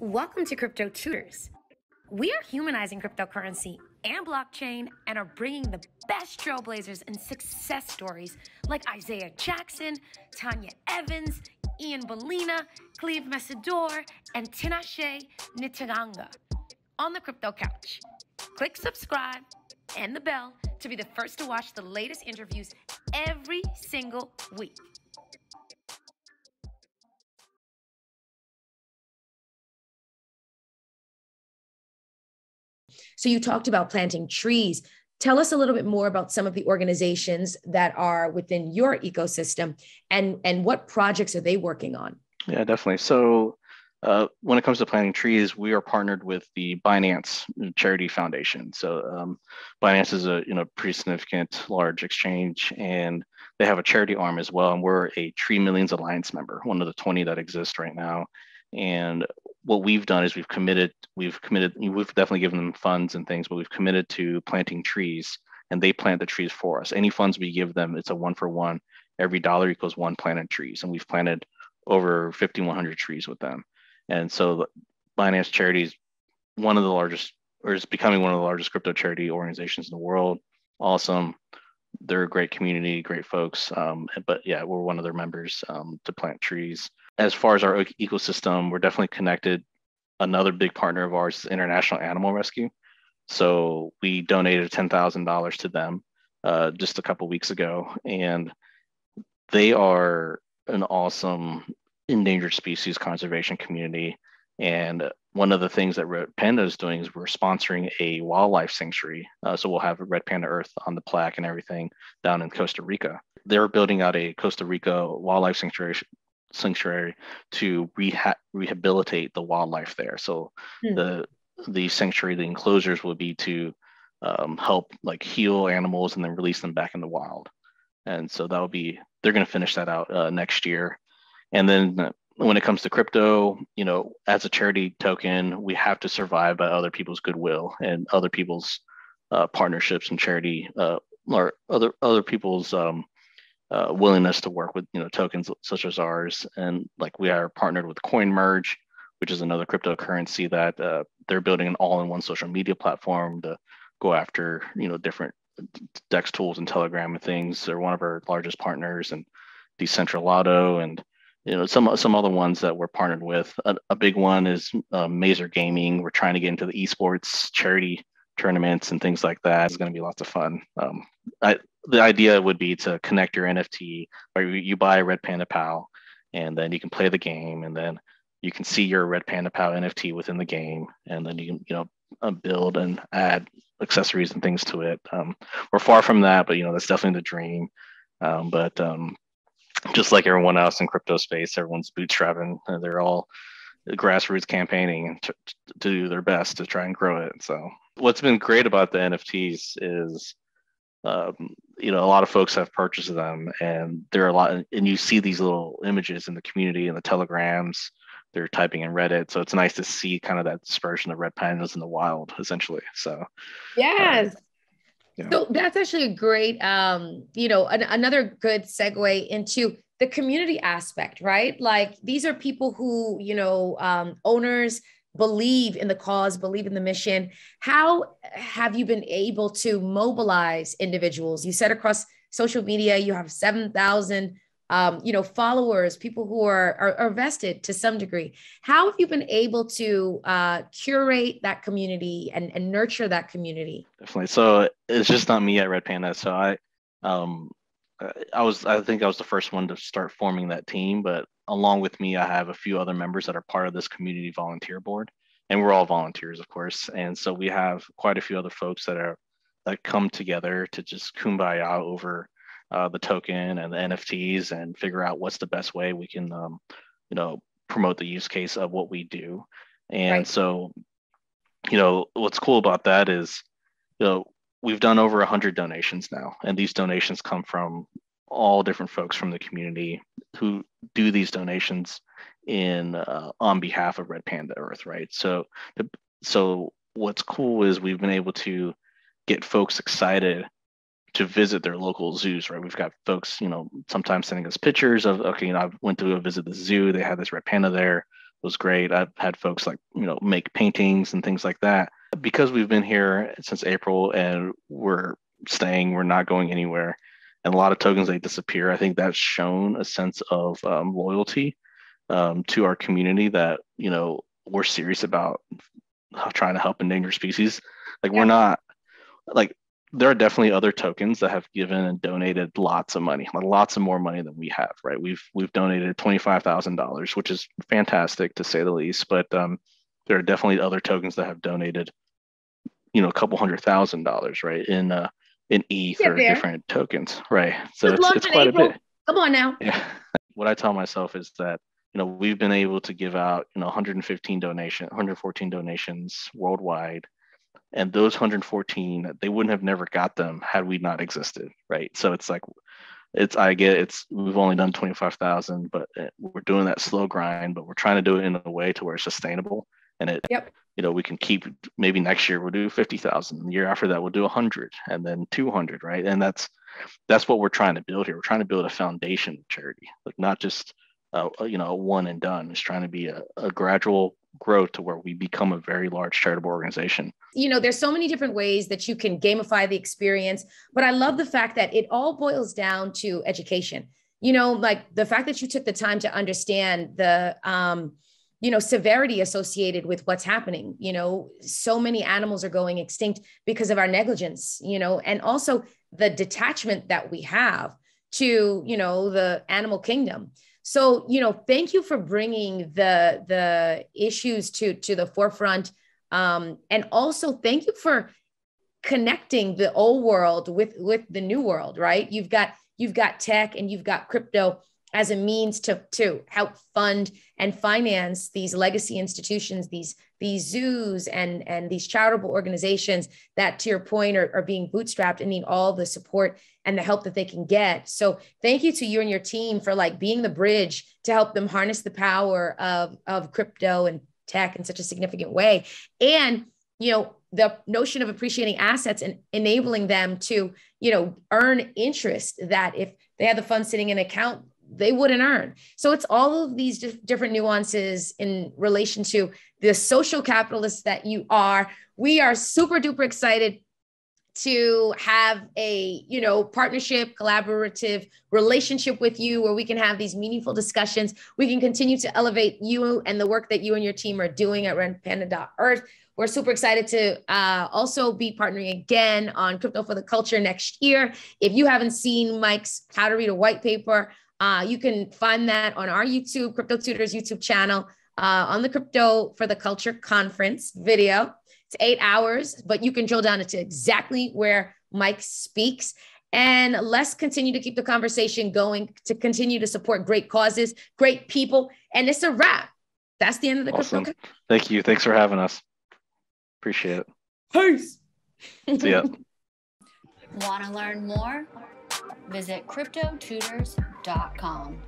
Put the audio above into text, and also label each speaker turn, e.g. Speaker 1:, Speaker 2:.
Speaker 1: Welcome to Crypto Tutors. We are humanizing cryptocurrency and blockchain and are bringing the best trailblazers and success stories like Isaiah Jackson, Tanya Evans, Ian Bellina, Cleve Messidor, and Tinashe Nitaganga on the Crypto Couch. Click subscribe and the bell to be the first to watch the latest interviews every single week. So you talked about planting trees. Tell us a little bit more about some of the organizations that are within your ecosystem and what projects are they working on?
Speaker 2: Yeah, definitely. So when it comes to planting trees, we are partnered with the Binance Charity Foundation. So Binance is a pretty significant large exchange, and they have a charity arm as well. And we're a Tree Millions Alliance member, one of the 20 that exist right now. And what we've done is we've definitely given them funds and things, but we've committed to planting trees, and they plant the trees for us. Any funds we give them, it's a 1-for-1. Every dollar equals 1 planted trees, and we've planted over 5,100 trees with them. And so Binance Charity is one of the largest, or is becoming one of the largest crypto charity organizations in the world. Awesome. They're a great community, great folks. But yeah, we're one of their members to plant trees. As far as our ecosystem, we're definitely connected. Another big partner of ours is International Animal Rescue. So we donated $10,000 to them just a couple weeks ago. And they are an awesome endangered species conservation community. And one of the things that RedPanda is doing is we're sponsoring a wildlife sanctuary. So we'll have RedPanda Earth on the plaque and everything down in Costa Rica. They're building out a Costa Rica wildlife sanctuary to rehabilitate the wildlife there. So the sanctuary, the enclosures will be to help like heal animals and then release them back in the wild. And so they're going to finish that out next year. And then when it comes to crypto, as a charity token, we have to survive by other people's goodwill and other people's partnerships and charity, or other people's willingness to work with tokens such as ours. And like we are partnered with CoinMerge, which is another cryptocurrency that they're building an all-in-one social media platform to go after different DEX tools and Telegram and things. They're one of our largest partners, and Decentralado, and some other ones that we're partnered with. A big one is Mazer Gaming. We're trying to get into the esports charity tournaments and things like that. It's going to be lots of fun. The idea would be to connect your NFT, or you buy a RedPanda PAL, and then you can play the game, and then you can see your RedPanda PAL NFT within the game, and then you can build and add accessories and things to it. We're far from that, but that's definitely the dream. But just like everyone else in crypto space, everyone's bootstrapping. They're all grassroots campaigning to do their best to try and grow it. So what's been great about the NFTs is, a lot of folks have purchased them, and there are a lot, and you see these little images in the community and the telegrams. They're typing in Reddit, so it's nice to see kind of that dispersion of red pandas in the wild, essentially. So
Speaker 1: yes. So that's actually a great, another good segue into the community aspect, right? Like these are people who, owners believe in the cause, believe in the mission. How have you been able to mobilize individuals? You said across social media, you have 7,000 followers, people who are vested to some degree. How have you been able to curate that community and nurture that community?
Speaker 2: Definitely. So it's just not me at RedPanda. So I think I was the first one to start forming that team, but along with me, I have a few other members that are part of this community volunteer board, and we're all volunteers, of course. And so we have quite a few other folks that come together to just kumbaya over the token and the NFTs and figure out what's the best way we can, promote the use case of what we do. And right. So, what's cool about that is, we've done over 100 donations now, and these donations come from all different folks from the community who do these donations on behalf of RedPanda Earth, right? So what's cool is we've been able to get folks excited to visit their local zoos, right? We've got folks, sometimes sending us pictures of, okay, I went to go visit the zoo. They had this red panda there. was great. I've had folks like, make paintings and things like that. Because we've been here since April and we're not going anywhere, and a lot of tokens, they disappear. I think that's shown a sense of loyalty to our community, that, we're serious about trying to help endangered species. Like, we're not, like, there are definitely other tokens that have given and donated lots of money, lots of more money than we have, right? We've donated $25,000, which is fantastic to say the least. But there are definitely other tokens that have donated, a couple $100,000, right, in ETH or different tokens, right? So it's quite a bit.
Speaker 1: Come on now.
Speaker 2: Yeah. What I tell myself is that, we've been able to give out, 114 donations worldwide. And those 114, they wouldn't have never got them had we not existed, right? So it's like, we've only done 25,000, but we're doing that slow grind, but we're trying to do it in a way to where it's sustainable. And we can keep, maybe next year we'll do 50,000. The year after that, we'll do 100, and then 200, right? And that's what we're trying to build here. We're trying to build a foundation of charity, like not just, a one and done. It's trying to be a gradual growth to where we become a very large charitable organization.
Speaker 1: There's so many different ways that you can gamify the experience, but I love the fact that it all boils down to education. Like the fact that you took the time to understand the, severity associated with what's happening. So many animals are going extinct because of our negligence, and also the detachment that we have to, the animal kingdom. So, thank you for bringing the issues to the forefront. And also thank you for connecting the old world with the new world, right? You've got tech and you've got crypto as a means to help fund and finance these legacy institutions, these zoos and these charitable organizations that, to your point, are being bootstrapped and need all the support and the help that they can get. So thank you to you and your team for being the bridge to help them harness the power of crypto and tech in such a significant way. And, the notion of appreciating assets and enabling them to, earn interest that if they had the funds sitting in an account, they wouldn't earn. So it's all of these different nuances in relation to the social capitalists that you are. We are super duper excited to have a, partnership, collaborative relationship with you where we can have these meaningful discussions. We can continue to elevate you and the work that you and your team are doing at RedPanda Earth. We're super excited to also be partnering again on Crypto for the Culture next year. If you haven't seen Mike's How to Read a White Paper, you can find that on our YouTube, Crypto Tutors YouTube channel, on the Crypto for the Culture conference video. It's 8 hours, but you can drill down into exactly where Mike speaks. And let's continue to keep the conversation going, to continue to support great causes, great people. And it's a wrap. That's the end of the
Speaker 2: Awesome.
Speaker 1: Crypto.
Speaker 2: Thank you. Thanks for having us. Appreciate it.
Speaker 1: Peace.
Speaker 2: See ya.
Speaker 3: Want to learn more? Visit CryptoTutors.com.